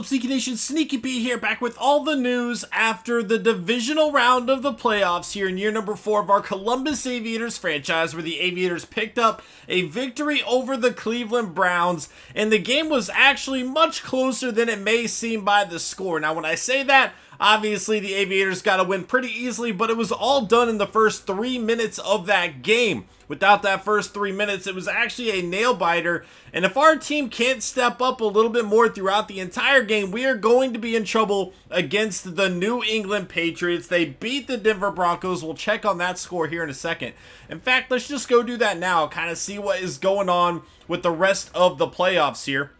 What's up, Sneaky Nation? Sneaky P here, back with all the news after the divisional round of the playoffs here in year number 4 of our Columbus Aviators franchise, where the Aviators picked up a victory over the Cleveland Browns, and the game was actually much closer than it may seem by the score. Now, when I say that, obviously the Aviators got to win pretty easily, but it was all done in the first 3 minutes of that game. Without that first 3 minutes, it was actually a nail-biter, and if our team can't step up a little bit more throughout the entire game, we are going to be in trouble against the New England Patriots. They beat the Denver Broncos. We'll check on that score here in a second. In fact, let's just go do that now, kind of see what is going on with the rest of the playoffs here.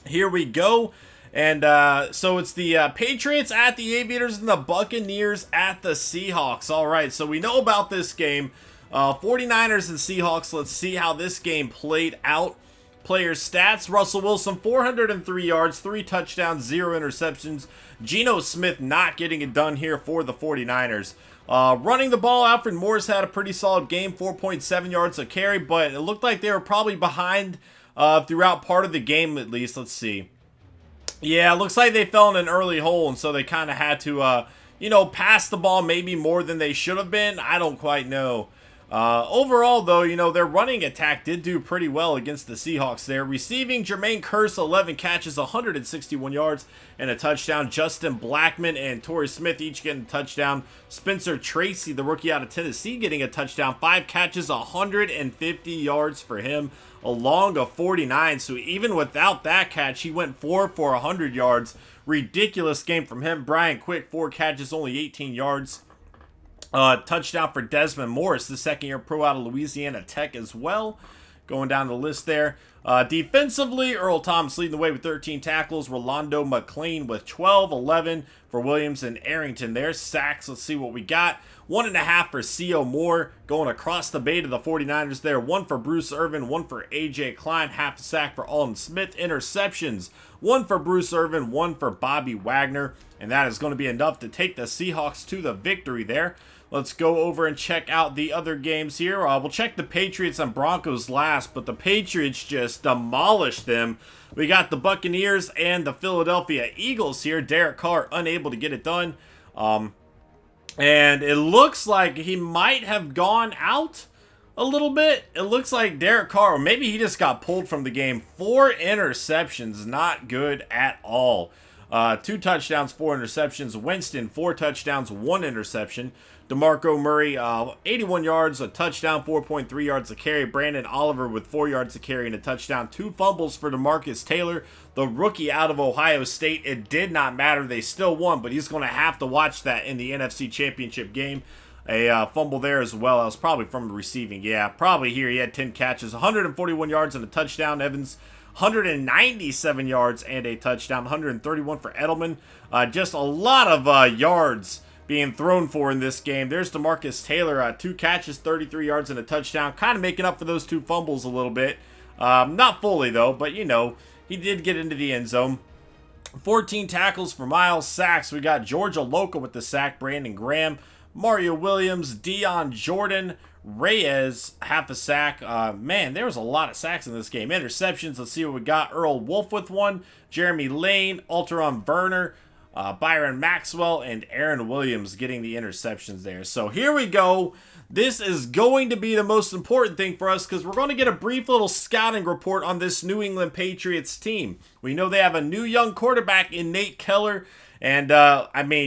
Here we go. And so it's the Patriots at the Aviators and the Buccaneers at the Seahawks. All right, so we know about this game. 49ers and Seahawks. Let's see how this game played out. Players' stats: Russell Wilson, 403 yards, 3 touchdowns, 0 interceptions. Geno Smith not getting it done here for the 49ers. Running the ball, Alfred Morris had a pretty solid game, 4.7 yards a carry, but it looked like they were probably behind throughout part of the game at least. Let's see. Yeah, it looks like they fell in an early hole, and so they kind of had to, pass the ball maybe more than they should have been. I don't quite know. Overall, though, their running attack did do pretty well against the Seahawks there. Receiving, Jermaine Kearse, 11 catches, 161 yards, and a touchdown. Justin Blackmon and Torrey Smith each getting a touchdown. Spencer Tracy, the rookie out of Tennessee, getting a touchdown. 5 catches, 150 yards for him, along a 49. So even without that catch, he went 4 for 100 yards. Ridiculous game from him. Brian Quick, 4 catches, only 18 yards. Touchdown for Desmond Morris, the second-year pro out of Louisiana Tech as well. Going down the list there. Defensively, Earl Thomas leading the way with 13 tackles. Rolando McClain with 12, 11 for Williams and Arrington there. Sacks, let's see what we got. 1.5 for C.O. Moore going across the bay to the 49ers there. 1 for Bruce Irvin, 1 for A.J. Klein, half a sack for Alden Smith. Interceptions, 1 for Bruce Irvin, 1 for Bobby Wagner. And that is going to be enough to take the Seahawks to the victory there. Let's go over and check out the other games here. We'll check the Patriots and Broncos last, but the Patriots just demolished them. We got the Buccaneers and the Philadelphia Eagles here. Derek Carr unable to get it done. And it looks like he might have gone out a little bit. It looks like Derek Carr, or maybe he just got pulled from the game. 4 interceptions, not good at all. 2 touchdowns, 4 interceptions. Winston, 4 touchdowns, 1 interception. DeMarco Murray, 81 yards, a touchdown, 4.3 yards a carry. Brandon Oliver with 4 yards a carry and a touchdown. 2 fumbles for DeMarcus Taylor, the rookie out of Ohio State. It did not matter. They still won, but he's going to have to watch that in the NFC Championship game. A fumble there as well. That was probably from receiving. Yeah, probably here. He had 10 catches, 141 yards and a touchdown. Evans, 197 yards and a touchdown. 131 for Edelman. Just a lot of yards being thrown for in this game. There's DeMarcus Taylor, 2 catches, 33 yards and a touchdown. Kind of making up for those 2 fumbles a little bit. Not fully, though, but, he did get into the end zone. 14 tackles for Miles. Sacks, we got Georgia Loca with the sack. Brandon Graham, Mario Williams, Dion Jordan, Reyes, half a sack. Man, there was a lot of sacks in this game. Interceptions, let's see what we got. Earl Wolf with 1. Jeremy Lane, Alteron Burner, Byron Maxwell, and Aaron Williams getting the interceptions there. So here we go. This is going to be the most important thing for us because we're going to get a brief little scouting report on this New England Patriots team. We know they have a new young quarterback in Nate Keller, and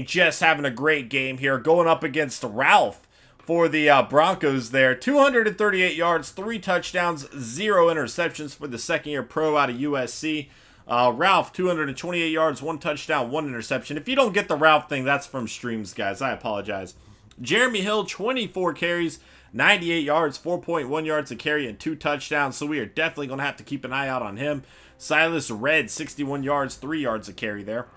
just having a great game here, going up against Ralph for the Broncos there. 238 yards, 3 touchdowns, 0 interceptions for the second-year pro out of USC. Ralph, 228 yards, 1 touchdown, 1 interception. If you don't get the Ralph thing, that's from streams, guys. I apologize. Jeremy Hill, 24 carries, 98 yards, 4.1 yards a carry, and 2 touchdowns. So we are definitely going to have to keep an eye out on him. Silas Red, 61 yards, 3 yards a carry there.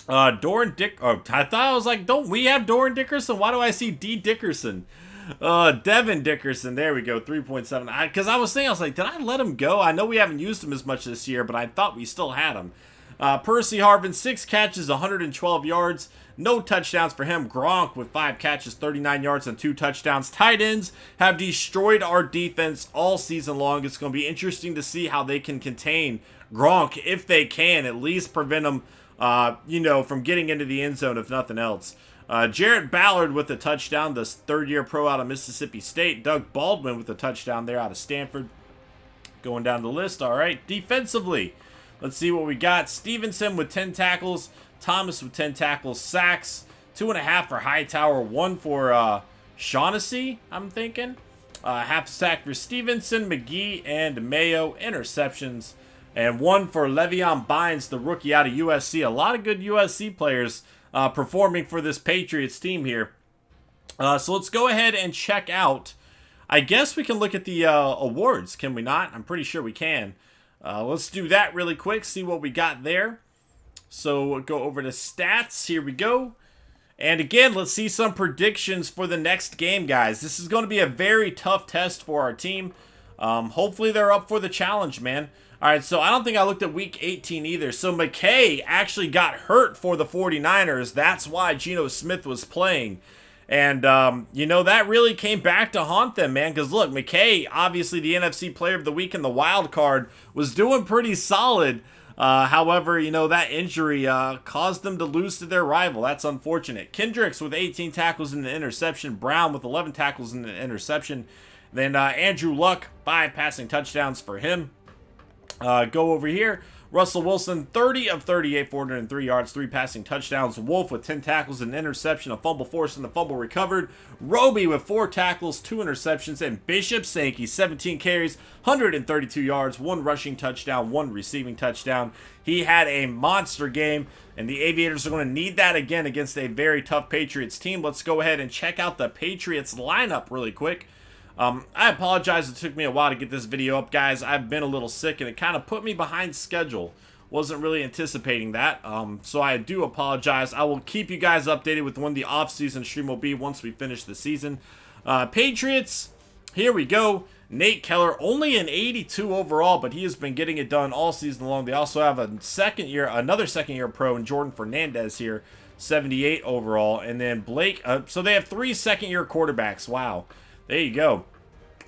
Doran Dick. Oh, I thought I was like, don't we have Doran Dickerson? Why do I see D. Dickerson? Devin Dickerson, there we go, 3.7. Because I was thinking, I was like, did I let him go? I know we haven't used him as much this year, but I thought we still had him. Percy Harvin, 6 catches, 112 yards, no touchdowns for him. Gronk with 5 catches, 39 yards, and 2 touchdowns. Tight ends have destroyed our defense all season long. It's going to be interesting to see how they can contain Gronk, if they can, at least prevent him you know, from getting into the end zone, if nothing else. Jarrett Ballard with a touchdown, the third-year pro out of Mississippi State. Doug Baldwin with a touchdown there out of Stanford. Going down the list, all right. Defensively, let's see what we got. Stevenson with 10 tackles. Thomas with 10 tackles. Sacks, 2.5 for Hightower. 1 for Shaughnessy, I'm thinking. Half sack for Stevenson, McGee, and Mayo. Interceptions. And 1 for Le'Veon Bynes, the rookie out of USC. A lot of good USC players performing for this Patriots team here. So let's go ahead and check out. I guess we can look at the awards, can we not? I'm pretty sure we can. Let's do that really quick, see what we got there. So we'll go over to stats. Here we go. And again, let's see some predictions for the next game, guys. This is going to be a very tough test for our team. Hopefully they're up for the challenge, man. All right, so I don't think I looked at Week 18 either. So McKay actually got hurt for the 49ers. That's why Geno Smith was playing. And, you know, that really came back to haunt them, man. Because, look, McKay, obviously the NFC Player of the Week in the wild card, was doing pretty solid. However, you know, that injury caused them to lose to their rival. That's unfortunate. Kendricks with 18 tackles and an interception. Brown with 11 tackles and an interception. Then Andrew Luck, 5 passing touchdowns for him. Go over here. Russell Wilson, 30 of 38, 403 yards, 3 passing touchdowns. Wolf with 10 tackles and an interception, a fumble forced and a fumble recovered. Roby with 4 tackles, 2 interceptions. And Bishop Sankey, 17 carries, 132 yards, 1 rushing touchdown, 1 receiving touchdown. He had a monster game, and the Aviators are going to need that again against a very tough Patriots team. Let's go ahead and check out the Patriots lineup really quick. I apologize, it took me a while to get this video up, guys. I've been a little sick, and it kind of put me behind schedule. Wasn't really anticipating that, so I do apologize. I will keep you guys updated with when the off-season stream will be once we finish the season. Patriots, here we go. Nate Keller, only an 82 overall, but he has been getting it done all season long. They also have another second-year pro in Jordan Fernandez here, 78 overall. And then Blake, so they have 3 second-year quarterbacks. Wow. There you go.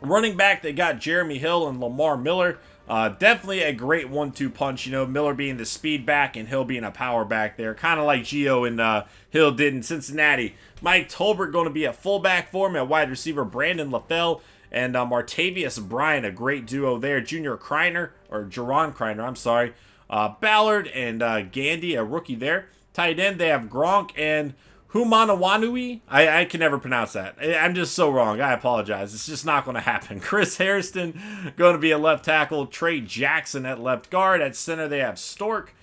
Running back, they got Jeremy Hill and Lamar Miller. Definitely a great 1-2 punch. You know, Miller being the speed back and Hill being a power back there. Kind of like Gio and Hill did in Cincinnati. Mike Tolbert going to be a fullback for him. At wide receiver, Brandon LaFell and Martavius Bryant, a great duo there. Junior Kreiner, or Jaron Kreiner, I'm sorry. Ballard and Gandy, a rookie there. Tight end, they have Gronk and Humanawanui? I can never pronounce that. I'm just so wrong. I apologize. It's just not going to happen. Chris Hairston going to be a left tackle. Trey Jackson at left guard. At center, they have Stork.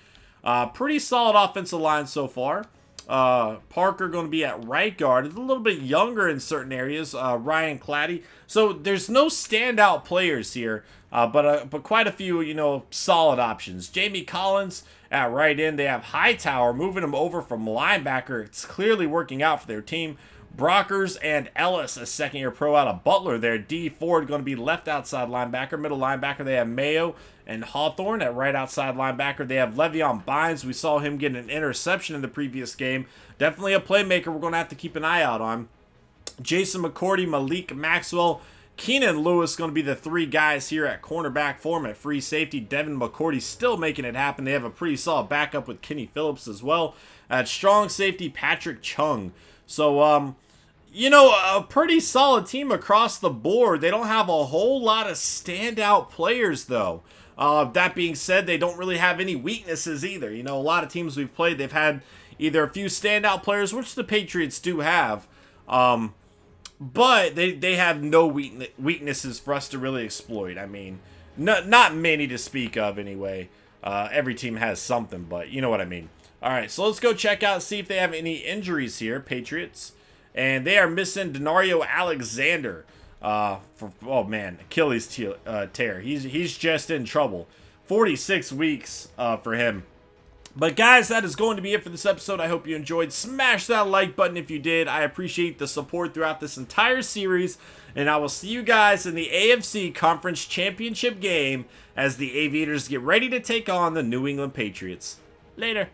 Pretty solid offensive line so far. Parker going to be at right guard. It's a little bit younger in certain areas. Ryan Claddy. So there's no standout players here, but quite a few, you know, solid options. Jamie Collins at right end. They have Hightower moving him over from linebacker. It's clearly working out for their team. Brockers and Ellis, a second-year pro out of Butler there. D. Ford going to be left outside linebacker. Middle linebacker, they have Mayo and Hawthorne at right outside linebacker. They have Le'Veon Bynes. We saw him get an interception in the previous game. Definitely a playmaker we're going to have to keep an eye out on. Jason McCourty, Malik Maxwell, Keenan Lewis going to be the 3 guys here at cornerback for him. At free safety, Devin McCourty still making it happen. They have a pretty solid backup with Kenny Phillips as well. At strong safety, Patrick Chung. So, you know, a pretty solid team across the board. They don't have a whole lot of standout players, though. That being said, they don't really have any weaknesses either. You know, a lot of teams we've played, they've had either a few standout players, which the Patriots do have, but they have no weaknesses for us to really exploit. I mean, not many to speak of anyway. Every team has something, but you know what I mean. All right, so let's go check out, see if they have any injuries here, Patriots. And they are missing Denario Alexander oh man, Achilles tear. He's just in trouble. 46 weeks for him. But guys, that is going to be it for this episode. I hope you enjoyed. Smash that like button if you did. I appreciate the support throughout this entire series. And I will see you guys in the AFC Conference Championship game as the Aviators get ready to take on the New England Patriots. Later.